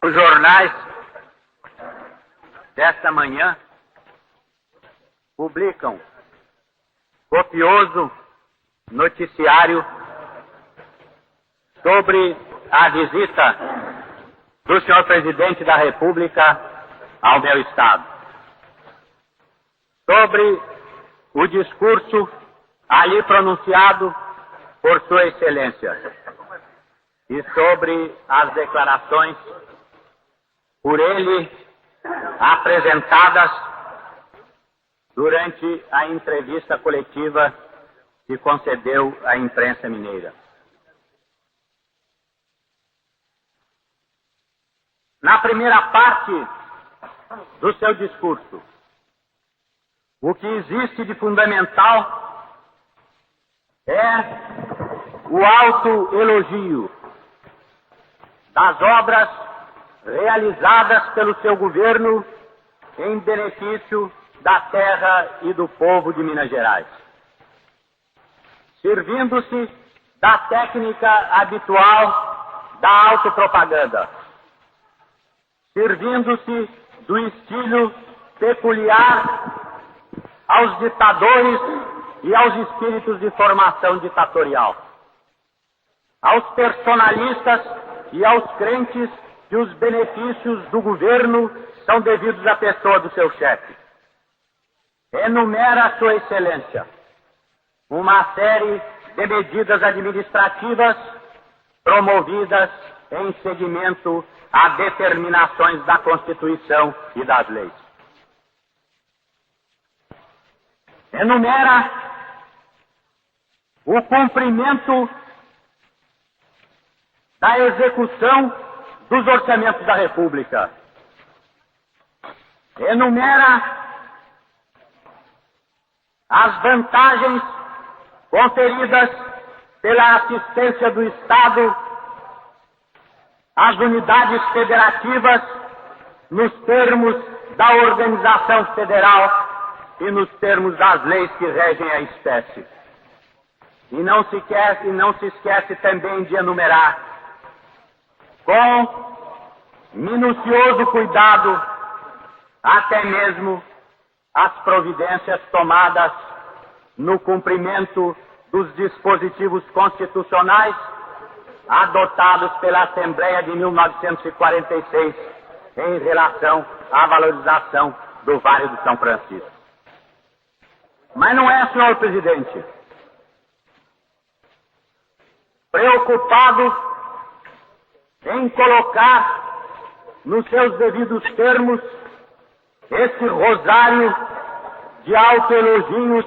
Os jornais desta manhã publicam copioso noticiário sobre a visita do senhor presidente da República ao meu estado, sobre o discurso ali pronunciado por Sua Excelência e sobre as declarações por ele apresentadas durante a entrevista coletiva que concedeu à imprensa mineira. Na primeira parte do seu discurso, o que existe de fundamental é o autoelogio das obras realizadas pelo seu governo em benefício da terra e do povo de Minas Gerais, servindo-se da técnica habitual da autopropaganda, servindo-se do estilo peculiar aos ditadores e aos espíritos de formação ditatorial, aos personalistas e aos crentes que os benefícios do governo são devidos à pessoa do seu chefe. Enumera Sua Excelência uma série de medidas administrativas promovidas em seguimento a determinações da Constituição e das leis. Enumera o cumprimento da execução dos orçamentos da República. Enumera as vantagens conferidas pela assistência do Estado às unidades federativas nos termos da organização federal e nos termos das leis que regem a espécie. E não se esquece também de enumerar com minucioso cuidado até mesmo as providências tomadas no cumprimento dos dispositivos constitucionais adotados pela Assembleia de 1946 em relação à valorização do Vale do São Francisco. Mas não é, senhor presidente, preocupado em colocar nos seus devidos termos esse rosário de autoelogios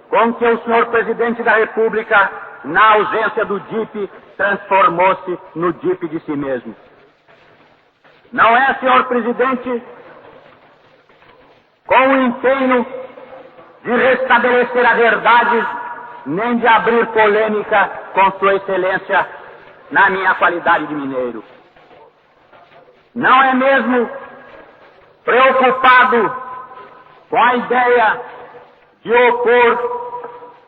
com que o senhor presidente da República, na ausência do DIP, transformou-se no DIP de si mesmo. Não é, senhor presidente, com o empenho de restabelecer a verdade, nem de abrir polêmica com Sua Excelência na minha qualidade de mineiro. Não é mesmo preocupado com a ideia de opor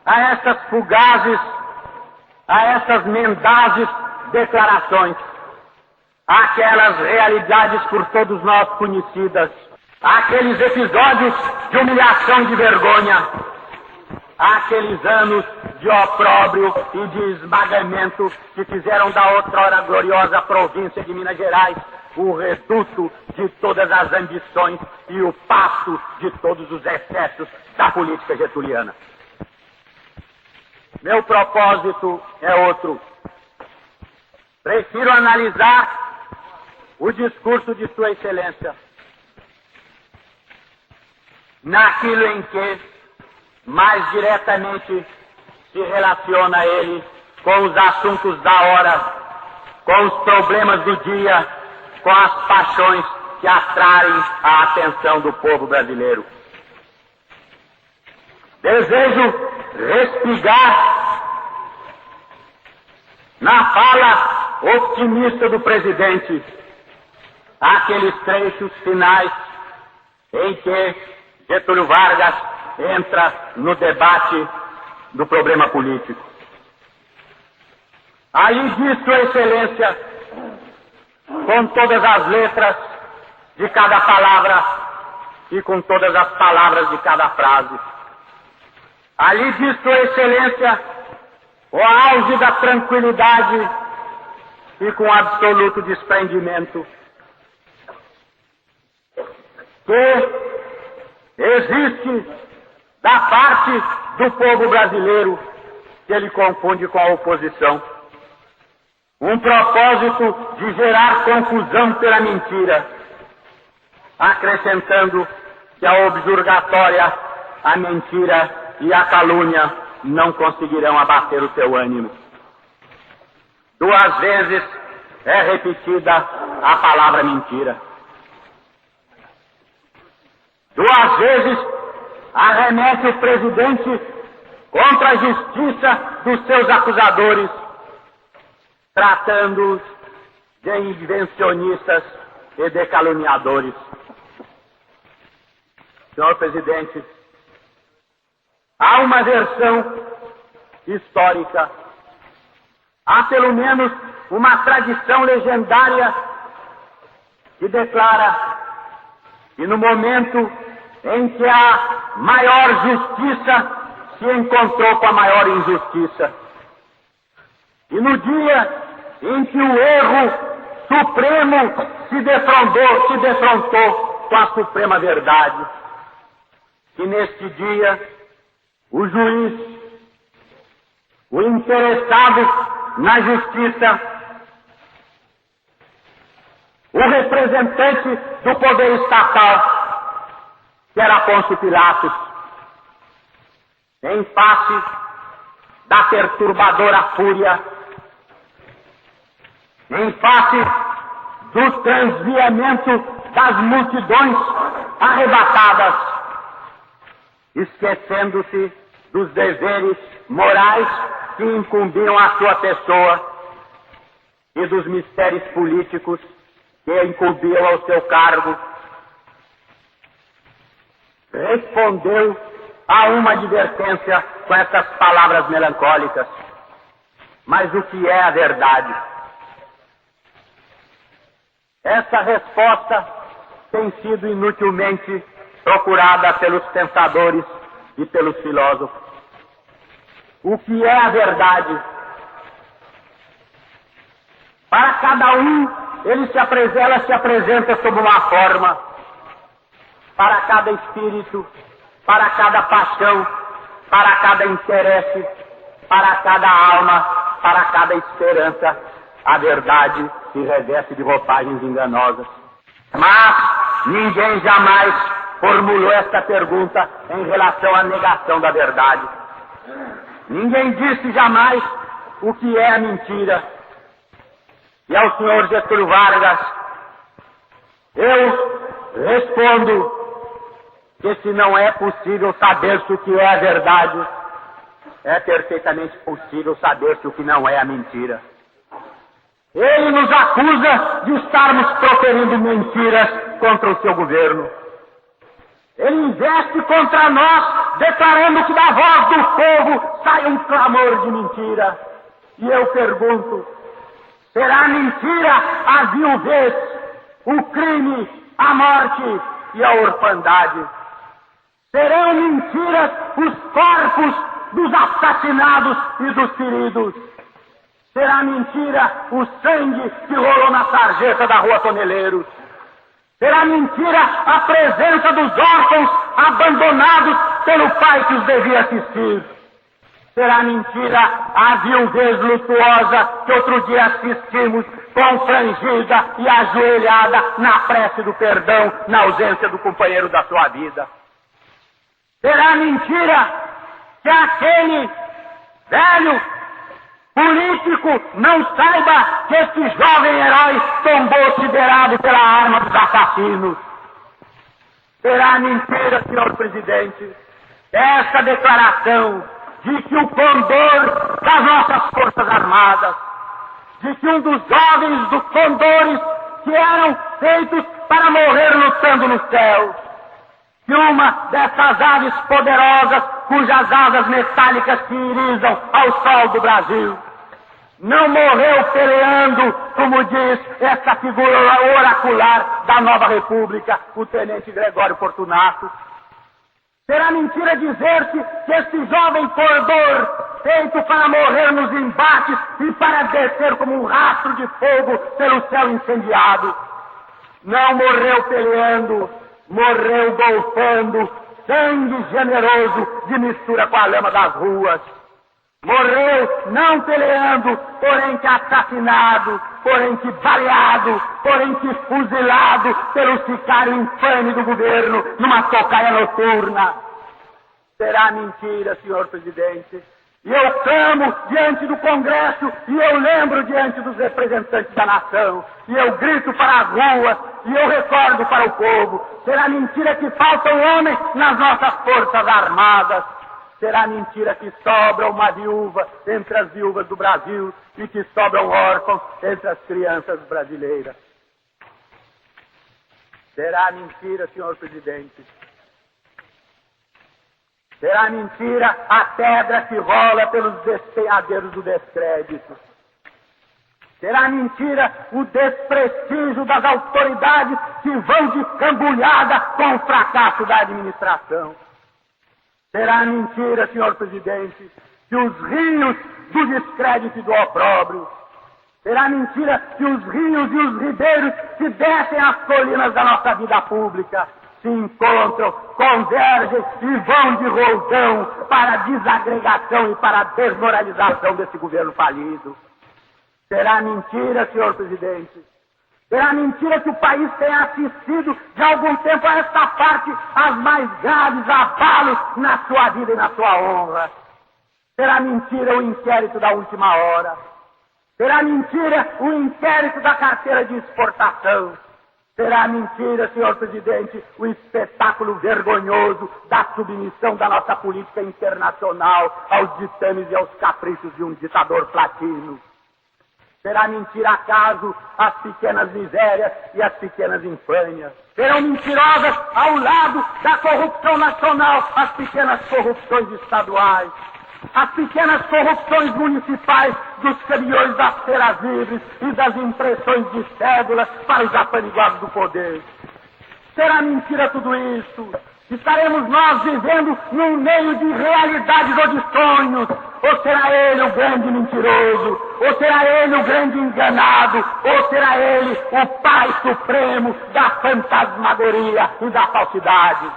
a essas fugazes, a essas mendazes declarações, aquelas realidades por todos nós conhecidas, aqueles episódios de humilhação e de vergonha, aqueles anos de opróbrio e de esmagamento que fizeram da outrora gloriosa província de Minas Gerais o reduto de todas as ambições e o pasto de todos os excessos da política getuliana. Meu propósito é outro. Prefiro analisar o discurso de Sua Excelência naquilo em que mais diretamente se relaciona ele com os assuntos da hora, com os problemas do dia, com as paixões que atraem a atenção do povo brasileiro. Desejo respigar na fala otimista do presidente aqueles trechos finais em que Getúlio Vargas entra no debate do problema político. Ali diz Sua Excelência com todas as letras de cada palavra e com todas as palavras de cada frase. Ali diz Sua Excelência, o auge da tranquilidade e com absoluto desprendimento, que existe da parte do povo brasileiro, que ele confunde com a oposição, um propósito de gerar confusão pela mentira, acrescentando que a objurgatória, a mentira e a calúnia não conseguirão abater o seu ânimo. 2 vezes é repetida a palavra mentira. 2 vezes arremete o presidente contra a justiça dos seus acusadores, tratando-os de invencionistas e de caluniadores. Senhor presidente, há uma versão histórica, há pelo menos uma tradição legendária que declara que no momento em que a maior justiça se encontrou com a maior injustiça, e no dia em que o erro supremo se defrontou com a suprema verdade, que neste dia o juiz, o interessado na justiça, o representante do poder estatal, que era Pôncio Pilatos, em face da perturbadora fúria, em face do transviamento das multidões arrebatadas, esquecendo-se dos deveres morais que incumbiam a sua pessoa e dos mistérios políticos que incumbiam ao seu cargo, respondeu a uma advertência com essas palavras melancólicas. Mas o que é a verdade? Essa resposta tem sido inutilmente procurada pelos pensadores e pelos filósofos. O que é a verdade? Para cada um, ela se apresenta sob uma forma. Para cada espírito, para cada paixão, para cada interesse, para cada alma, para cada esperança, a verdade se reveste de roupagens enganosas. Mas ninguém jamais formulou esta pergunta em relação à negação da verdade. Ninguém disse jamais o que é a mentira. E ao senhor Getúlio Vargas, eu respondo que se não é possível saber-se o que é a verdade, é perfeitamente possível saber-se o que não é a mentira. Ele nos acusa de estarmos proferindo mentiras contra o seu governo. Ele investe contra nós, declarando que da voz do povo sai um clamor de mentira. E eu pergunto, será mentira a viuvez, o crime, a morte e a orfandade? Serão mentiras os corpos dos assassinados e dos feridos? Será mentira o sangue que rolou na sarjeta da Rua Toneleiros? Será mentira a presença dos órfãos abandonados pelo pai que os devia assistir? Será mentira a viuvez lutuosa que outro dia assistimos, confrangida e ajoelhada na prece do perdão, na ausência do companheiro da sua vida? Será mentira que aquele velho político não saiba que este jovem herói tombou siderado pela arma dos assassinos? Será mentira, senhor presidente, essa declaração de que o condor das nossas Forças Armadas, de que um dos jovens dos condores que eram feitos para morrer lutando no céu, que uma dessas aves poderosas, cujas asas metálicas se irisam ao sol do Brasil, não morreu peleando, como diz essa figura oracular da nova república, o tenente Gregório Fortunato. Será mentira dizer-se que este jovem cordor, feito para morrer nos embates e para descer como um rastro de fogo pelo céu incendiado, não morreu peleando, morreu golfando, sangue generoso de mistura com a lama das ruas. Morreu não peleando, porém que assassinado, porém que baleado, porém que fuzilado pelo sicário infame do governo numa tocaia noturna. Será mentira, senhor presidente. E eu clamo diante do Congresso, e eu lembro diante dos representantes da nação, e eu grito para as ruas, e eu recordo para o povo. Será mentira que falta um homem nas nossas forças armadas. Será mentira que sobra uma viúva entre as viúvas do Brasil e que sobram órfãos entre as crianças brasileiras. Será mentira, senhor presidente. Será mentira a pedra que rola pelos despenhadeiros do descrédito. Será mentira o desprestígio das autoridades que vão de cambulhada com o fracasso da administração. Será mentira, senhor presidente, que os rios do descrédito e do opróbrio. Será mentira que os rios e os ribeiros que descem as colinas da nossa vida pública se encontram, convergem e vão de roldão para a desagregação e para a desmoralização desse governo falido. Será mentira, senhor presidente. Será mentira que o país tenha assistido de algum tempo a esta parte as mais graves abalos na sua vida e na sua honra. Será mentira o inquérito da última hora. Será mentira o inquérito da carteira de exportação. Será mentira, senhor presidente, o espetáculo vergonhoso da submissão da nossa política internacional aos ditames e aos caprichos de um ditador platino. Será mentira acaso as pequenas misérias e as pequenas infâmias. Serão mentirosas ao lado da corrupção nacional as pequenas corrupções estaduais, as pequenas corrupções municipais dos caminhões das feiras livres e das impressões de cédulas para os apaniguados do poder. Será mentira tudo isso? Estaremos nós vivendo num meio de realidades ou de sonhos? Ou será ele o grande mentiroso? Ou será ele o grande enganado? Ou será ele o Pai Supremo da fantasmagoria e da falsidade?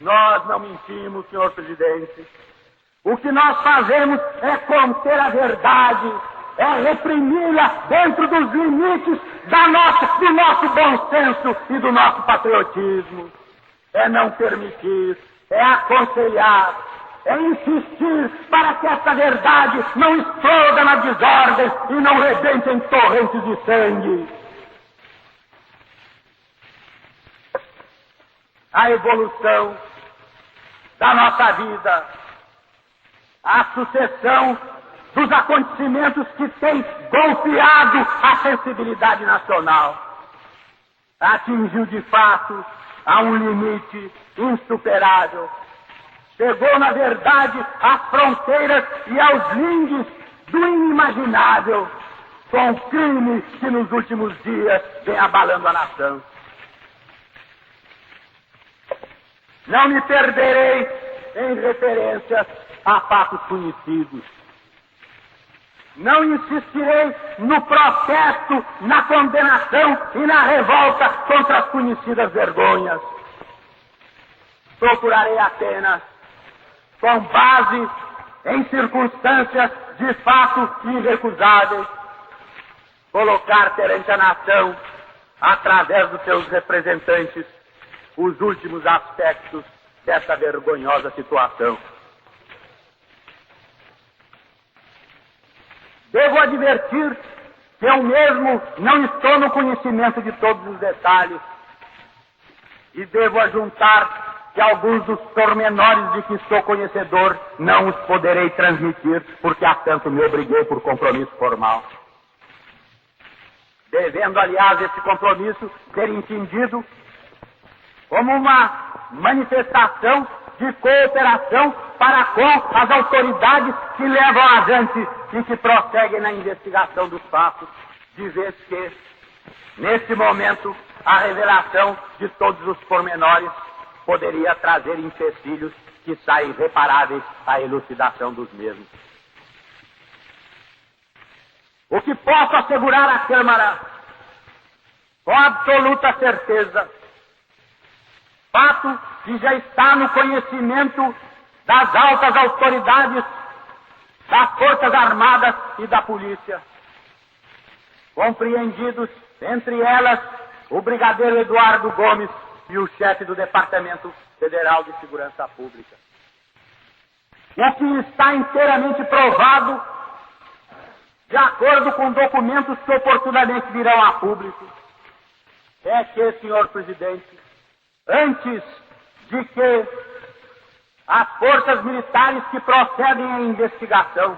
Nós não mentimos, senhor presidente. O que nós fazemos é conter a verdade, é reprimi-la dentro dos limites do nosso bom senso e do nosso patriotismo. É não permitir, é aconselhar, é insistir para que essa verdade não exploda na desordem e não rebente em torrentes de sangue. A evolução da nossa vida, a sucessão dos acontecimentos que têm golpeado a sensibilidade nacional, atingiu de fato a um limite insuperável. Chegou, na verdade, às fronteiras e aos limites do inimaginável, com o crime que nos últimos dias vem abalando a nação. Não me perderei em referências a fatos conhecidos. Não insistirei no protesto, na condenação e na revolta contra as conhecidas vergonhas. Procurarei apenas, com base em circunstâncias de fato irrecusáveis, colocar perante a nação, através dos seus representantes, os últimos aspectos dessa vergonhosa situação. Devo advertir que eu mesmo não estou no conhecimento de todos os detalhes e devo ajuntar que alguns dos pormenores de que sou conhecedor não os poderei transmitir porque a tanto me obriguei por compromisso formal. Devendo, aliás, esse compromisso ser entendido como uma manifestação de cooperação para com as autoridades que levam adiante e que prosseguem na investigação dos fatos, de vez que, nesse momento, a revelação de todos os pormenores poderia trazer empecilhos que saem irreparáveis à elucidação dos mesmos. O que posso assegurar à Câmara, com absoluta certeza, fato que já está no conhecimento das altas autoridades das Forças Armadas e da Polícia, compreendidos, entre elas, o Brigadeiro Eduardo Gomes e o chefe do Departamento Federal de Segurança Pública. O que está inteiramente provado, de acordo com documentos que oportunamente virão a público, é que, senhor presidente, antes de que as forças militares que procedem à investigação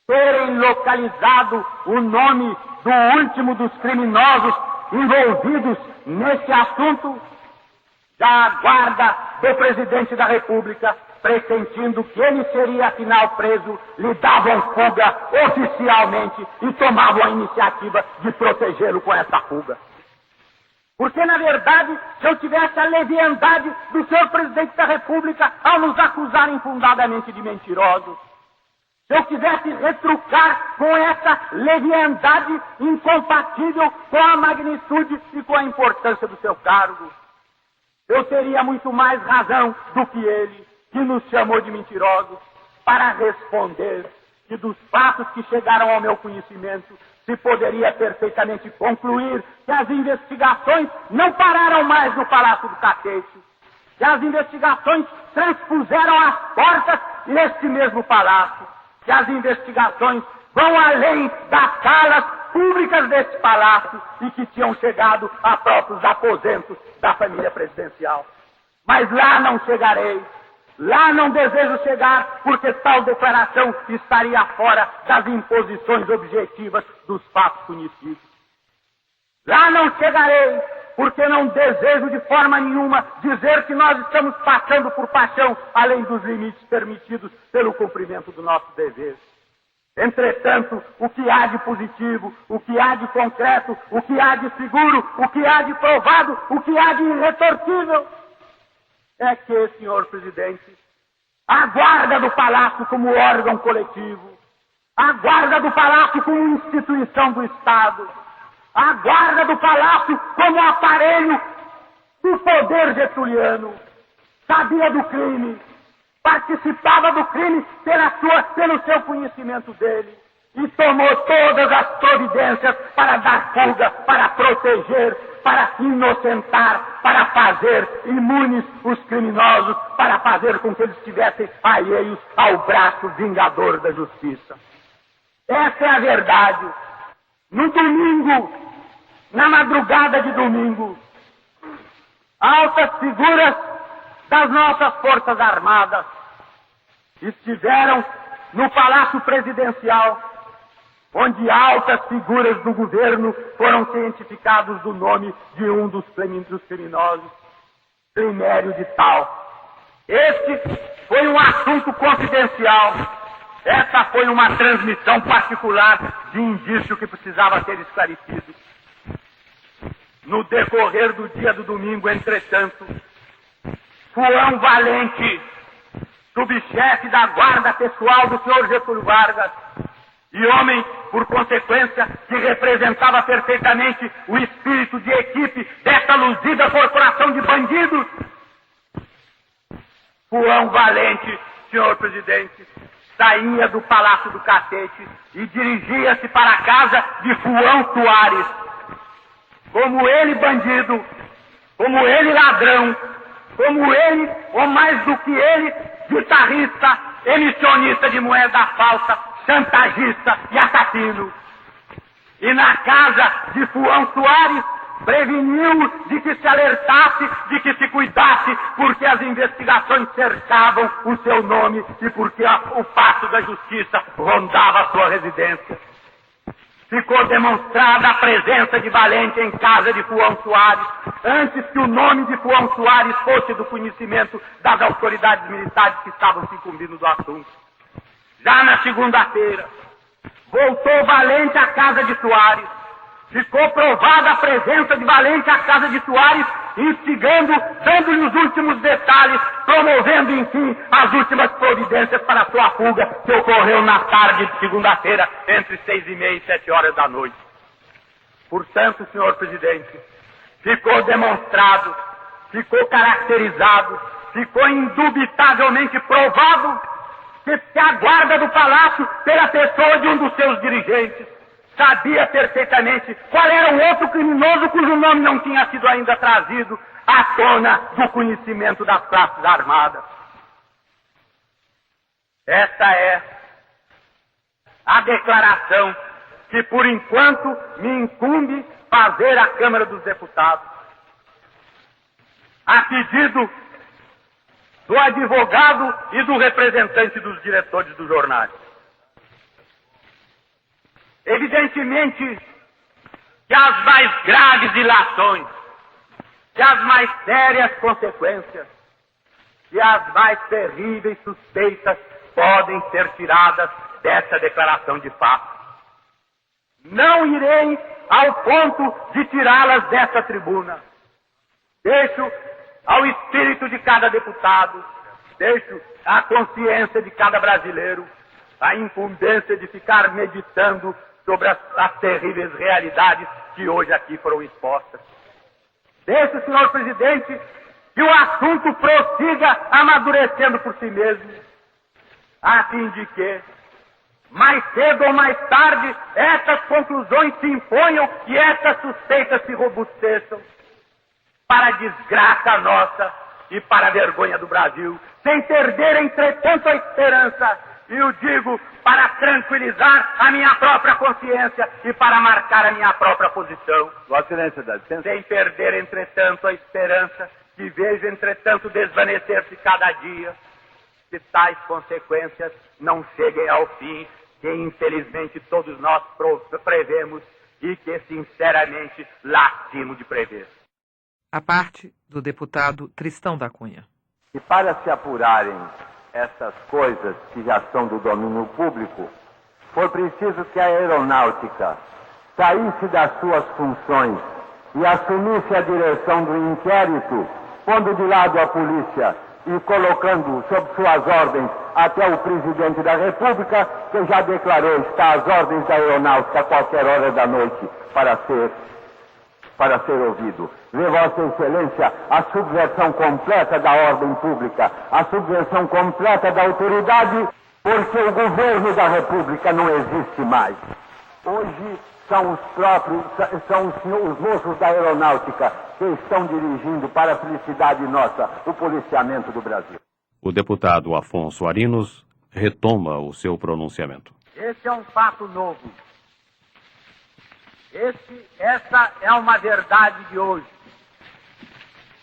terem localizado o nome do último dos criminosos envolvidos nesse assunto, já a guarda do presidente da República, pressentindo que ele seria afinal preso, lhe davam fuga oficialmente e tomavam a iniciativa de protegê-lo com essa fuga. Porque, na verdade, se eu tivesse a leviandade do senhor presidente da República ao nos acusar infundadamente de mentirosos, se eu quisesse retrucar com essa leviandade incompatível com a magnitude e com a importância do seu cargo, eu teria muito mais razão do que ele, que nos chamou de mentirosos, para responder que dos fatos que chegaram ao meu conhecimento se poderia perfeitamente concluir que as investigações não pararam mais no Palácio do Catete, que as investigações transpuseram as portas deste mesmo palácio, que as investigações vão além das salas públicas deste palácio e que tinham chegado a próprios aposentos da família presidencial. Mas lá não chegarei. Lá não desejo chegar, porque tal declaração estaria fora das imposições objetivas dos fatos conhecidos. Lá não chegarei, porque não desejo de forma nenhuma dizer que nós estamos passando por paixão além dos limites permitidos pelo cumprimento do nosso dever. Entretanto, o que há de positivo, o que há de concreto, o que há de seguro, o que há de provado, o que há de irretorcível, é que, senhor presidente, a guarda do Palácio como órgão coletivo, a guarda do Palácio como instituição do Estado, a guarda do Palácio como aparelho do poder getuliano, sabia do crime, participava do crime pelo seu conhecimento dele e tomou todas as providências para dar fuga, para proteger, para inocentar, para fazer imunes os criminosos, para fazer com que eles estivessem alheios ao braço vingador da justiça. Essa é a verdade. No domingo, na madrugada de domingo, altas figuras das nossas Forças Armadas estiveram no Palácio Presidencial, onde altas figuras do governo foram cientificados do nome de um dos criminosos, Climério de Tal. Este foi um assunto confidencial. Essa foi uma transmissão particular de indício que precisava ser esclarecido. No decorrer do dia do domingo, entretanto, João Valente, subchefe da guarda pessoal do senhor Getúlio Vargas, e homem, por consequência, que representava perfeitamente o espírito de equipe desta luzida corporação de bandidos. João Valente, senhor presidente, saía do Palácio do Catete e dirigia-se para a casa de João Soares. Como ele bandido, como ele ladrão, como ele, ou mais do que ele, guitarrista, emissionista de moeda falsa, chantagista e assassino. E na casa de João Soares, preveniu de que se alertasse, de que se cuidasse, porque as investigações cercavam o seu nome e porque o passo da justiça rondava a sua residência. Ficou demonstrada a presença de Valente em casa de João Soares, antes que o nome de João Soares fosse do conhecimento das autoridades militares que estavam se incumbindo do assunto. Já na segunda-feira, voltou Valente à casa de Soares. Ficou provada a presença de Valente à casa de Soares, instigando, dando-lhe os últimos detalhes, promovendo, enfim, as últimas providências para a sua fuga, que ocorreu na tarde de segunda-feira, entre 6h30 e 7 horas da noite. Portanto, senhor presidente, ficou demonstrado, ficou caracterizado, ficou indubitavelmente provado que a guarda do palácio, pela pessoa de um dos seus dirigentes, sabia perfeitamente qual era o outro criminoso cujo nome não tinha sido ainda trazido à tona do conhecimento das classes armadas. Esta é a declaração que, por enquanto, me incumbe fazer à Câmara dos Deputados, a pedido do advogado e do representante dos diretores dos jornais. Evidentemente que as mais graves ilações, que as mais sérias consequências, que as mais terríveis suspeitas podem ser tiradas dessa declaração de fato. Não irei ao ponto de tirá-las dessa tribuna. Deixo ao espírito de cada deputado, deixo à consciência de cada brasileiro a incumbência de ficar meditando sobre as terríveis realidades que hoje aqui foram expostas. Deixe, senhor presidente, que o assunto prossiga amadurecendo por si mesmo, a fim de que, mais cedo ou mais tarde, essas conclusões se imponham e essas suspeitas se robusteçam, para a desgraça nossa e para a vergonha do Brasil, sem perder, entretanto, a esperança. E eu digo para tranquilizar a minha própria consciência e para marcar a minha própria posição. Vossa Excelência, dá licença. Sem perder, entretanto, a esperança, que vejo, entretanto, desvanecer-se cada dia, que tais consequências não cheguem ao fim, que infelizmente todos nós prevemos e que, sinceramente, lastimos de prever. A parte do deputado Tristão da Cunha. E para se apurarem essas coisas que já são do domínio público, foi preciso que a aeronáutica saísse das suas funções e assumisse a direção do inquérito, pondo de lado a polícia e colocando sob suas ordens até o presidente da República, que já declarou estar às ordens da aeronáutica a qualquer hora da noite para ser ouvido. Vê, Vossa Excelência, a subversão completa da ordem pública, a subversão completa da autoridade, porque o governo da República não existe mais. Hoje são os moços da aeronáutica que estão dirigindo para a felicidade nossa o policiamento do Brasil. O deputado Afonso Arinos retoma o seu pronunciamento. Esse é um fato novo. Essa é uma verdade de hoje,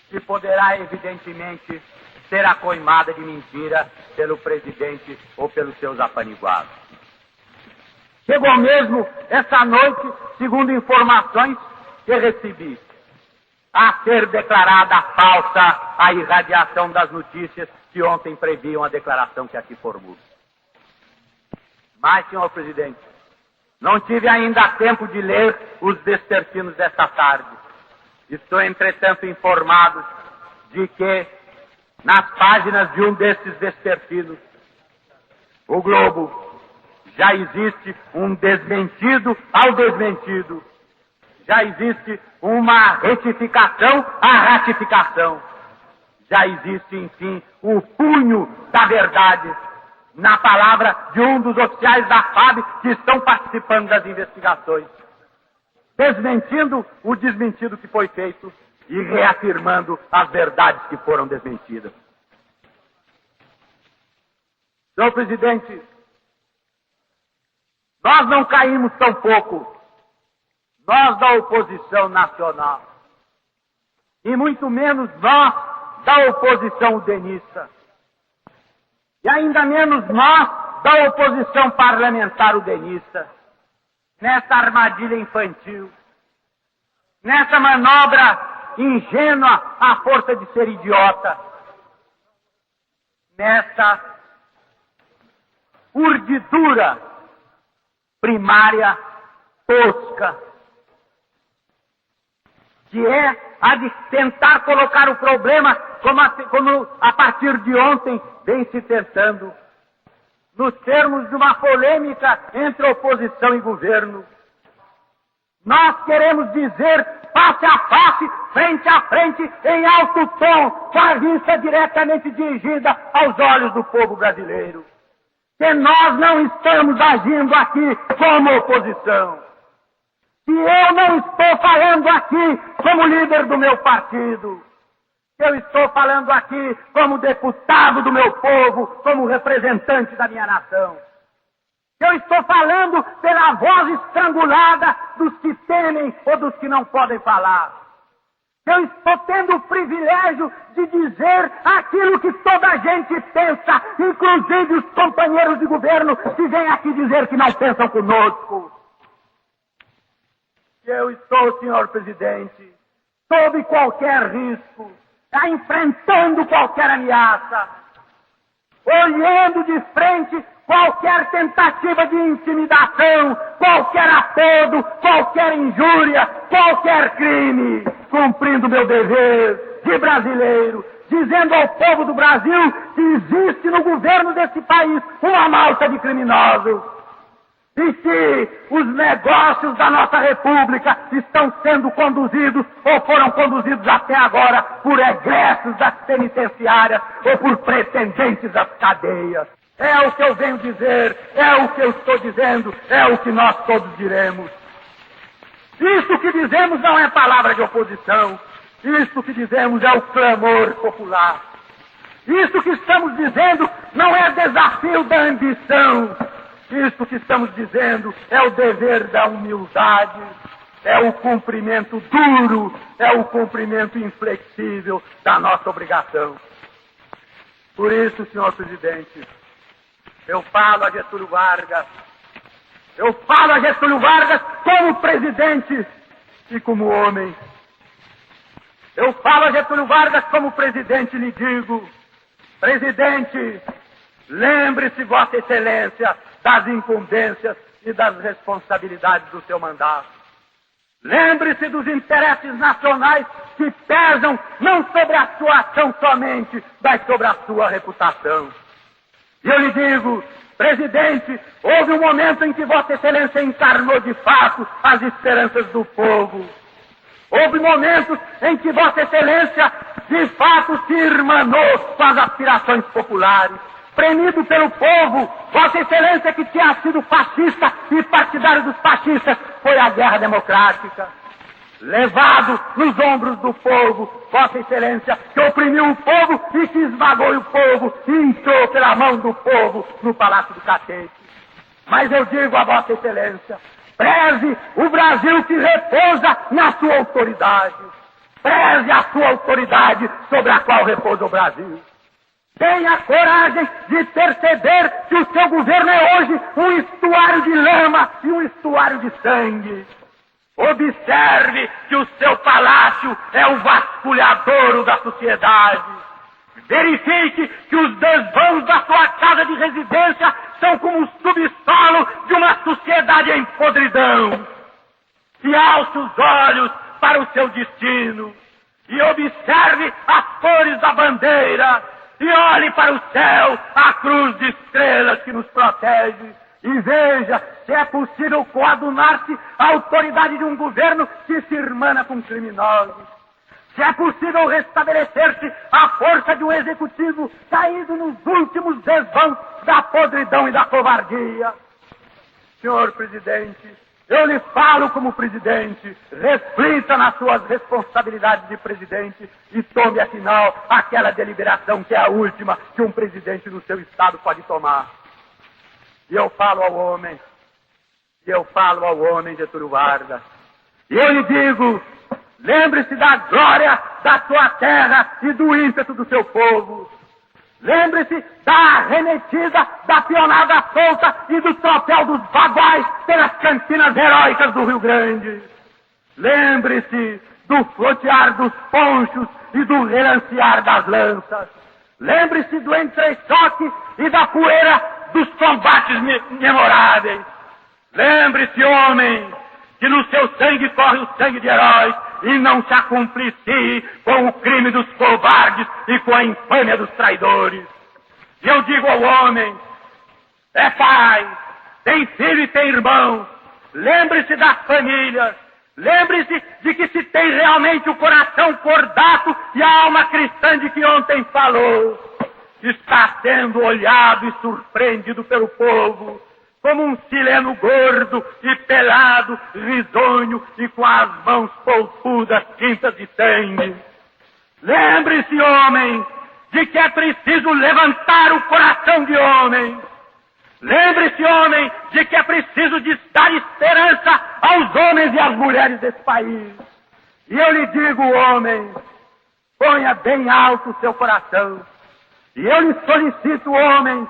que poderá, evidentemente, ser acoimada de mentira pelo presidente ou pelos seus apaniguados. Chegou mesmo essa noite, segundo informações que recebi, a ser declarada falsa a irradiação das notícias que ontem previam a declaração que aqui formulo. Mas, senhor presidente, não tive ainda tempo de ler os vespertinos desta tarde. Estou, entretanto, informado de que, nas páginas de um desses vespertinos, o Globo, já existe um desmentido ao desmentido. Já existe uma retificação à ratificação. Já existe, enfim, o punho da verdade na palavra de um dos oficiais da FAB que estão participando das investigações, desmentindo o desmentido que foi feito e reafirmando as verdades que foram desmentidas. Senhor presidente, nós não caímos tão pouco, nós da oposição nacional, e muito menos nós da oposição udenista, e ainda menos nós da oposição parlamentar udenista, nessa armadilha infantil, nessa manobra ingênua à força de ser idiota. Nessa urdidura primária tosca, que é a de tentar colocar o problema como a partir de ontem vem se tentando, nos termos de uma polêmica entre oposição e governo. Nós queremos dizer face a face, frente a frente, em alto tom, com a vista diretamente dirigida aos olhos do povo brasileiro, que nós não estamos agindo aqui como oposição. Que eu não estou falando aqui como líder do meu partido. Eu estou falando aqui como deputado do meu povo, como representante da minha nação. Eu estou falando pela voz estrangulada dos que temem ou dos que não podem falar. Eu estou tendo o privilégio de dizer aquilo que toda a gente pensa, inclusive os companheiros de governo que vêm aqui dizer que não pensam conosco. Eu estou, senhor presidente, sob qualquer risco, enfrentando qualquer ameaça, olhando de frente qualquer tentativa de intimidação, qualquer apodo, qualquer injúria, qualquer crime, cumprindo meu dever de brasileiro, dizendo ao povo do Brasil que existe no governo desse país uma malta de criminosos e que os negócios da nossa república estão sendo conduzidos ou foram conduzidos até agora por egressos das penitenciárias ou por pretendentes das cadeias. É o que eu venho dizer, é o que eu estou dizendo, é o que nós todos diremos. Isso que dizemos não é palavra de oposição, isso que dizemos é o clamor popular. Isso que estamos dizendo não é desafio da ambição, isso que estamos dizendo é o dever da humildade, é o cumprimento duro, é o cumprimento inflexível da nossa obrigação. Por isso, senhor presidente, eu falo a Getúlio Vargas como presidente e como homem. Eu falo a Getúlio Vargas como presidente e lhe digo, presidente, lembre-se, Vossa Excelência, das incumbências e das responsabilidades do seu mandato. Lembre-se dos interesses nacionais que pesam não sobre a sua ação somente, mas sobre a sua reputação. E eu lhe digo, presidente, houve um momento em que Vossa Excelência encarnou de fato as esperanças do povo. Houve momentos em que Vossa Excelência de fato se irmanou com as aspirações populares. Premido pelo povo, Vossa Excelência, que tinha sido fascista e partidário dos fascistas, foi à guerra democrática. Levado nos ombros do povo, Vossa Excelência, que oprimiu o povo e que esmagou o povo e entrou pela mão do povo no Palácio do Catete. Mas eu digo a Vossa Excelência, preze o Brasil que repousa na sua autoridade. Preze a sua autoridade sobre a qual repousa o Brasil. Tenha coragem de perceber que o seu governo é hoje um estuário de lama e um estuário de sangue. Observe que o seu palácio é o vasculhadouro da sociedade. Verifique que os desvãos da sua casa de residência são como o subsolo de uma sociedade em podridão. E alce os olhos para o seu destino e observe as cores da bandeira e olhe para o céu a cruz de estrelas que nos protege e veja se é possível coadunar-se a autoridade de um governo que se irmana com criminosos. Se é possível restabelecer-se a força de um executivo caído nos últimos desvãos da podridão e da covardia. Senhor presidente, eu lhe falo como presidente, reflita nas suas responsabilidades de presidente e tome, afinal, aquela deliberação que é a última que um presidente do seu estado pode tomar. E eu falo ao homem, Getúlio Vargas, e eu lhe digo, lembre-se da glória da sua terra e do ímpeto do seu povo. Lembre-se da arremetida, da pionada solta e do tropel dos baguais pelas campinas heróicas do Rio Grande. Lembre-se do flotear dos ponchos e do relancear das lanças. Lembre-se do entrechoque e da poeira dos combates memoráveis. Lembre-se, homem, que no seu sangue corre o sangue de heróis e não se acumplicie com o crime dos covardes e com a infâmia dos traidores. E eu digo ao homem, é pai, tem filho e tem irmão, lembre-se das famílias, lembre-se de que se tem realmente o coração cordato e a alma cristã de que ontem falou, está sendo olhado e surpreendido pelo povo como um chileno gordo e pelado, risonho e com as mãos polpudas tintas de sangue. Lembre-se, homem, de que é preciso levantar o coração de homem. Lembre-se, homem, de que é preciso de dar esperança aos homens e às mulheres desse país. E eu lhe digo, homem, ponha bem alto o seu coração. E eu lhe solicito, homem,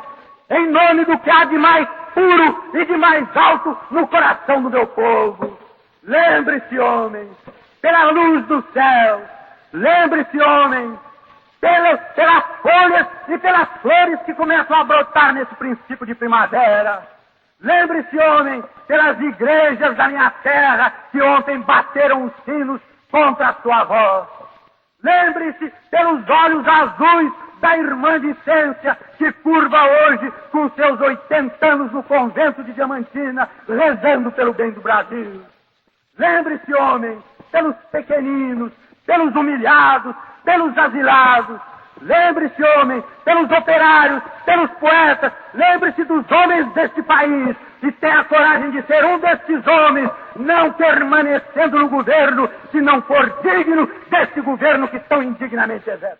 em nome do que há de mais puro e de mais alto no coração do meu povo. Lembre-se, homem, pela luz do céu. Lembre-se, homem, pelas folhas e pelas flores que começam a brotar nesse princípio de primavera. Lembre-se, homem, pelas igrejas da minha terra que ontem bateram os sinos contra a sua voz. Lembre-se pelos olhos azuis da irmã Vicência, que curva hoje com seus 80 anos no convento de Diamantina, rezando pelo bem do Brasil. Lembre-se, homem, pelos pequeninos, pelos humilhados, pelos asilados. Lembre-se, homem, pelos operários, pelos poetas. Lembre-se dos homens deste país e tenha a coragem de ser um destes homens, não permanecendo no governo, se não for digno desse governo que tão indignamente exerce.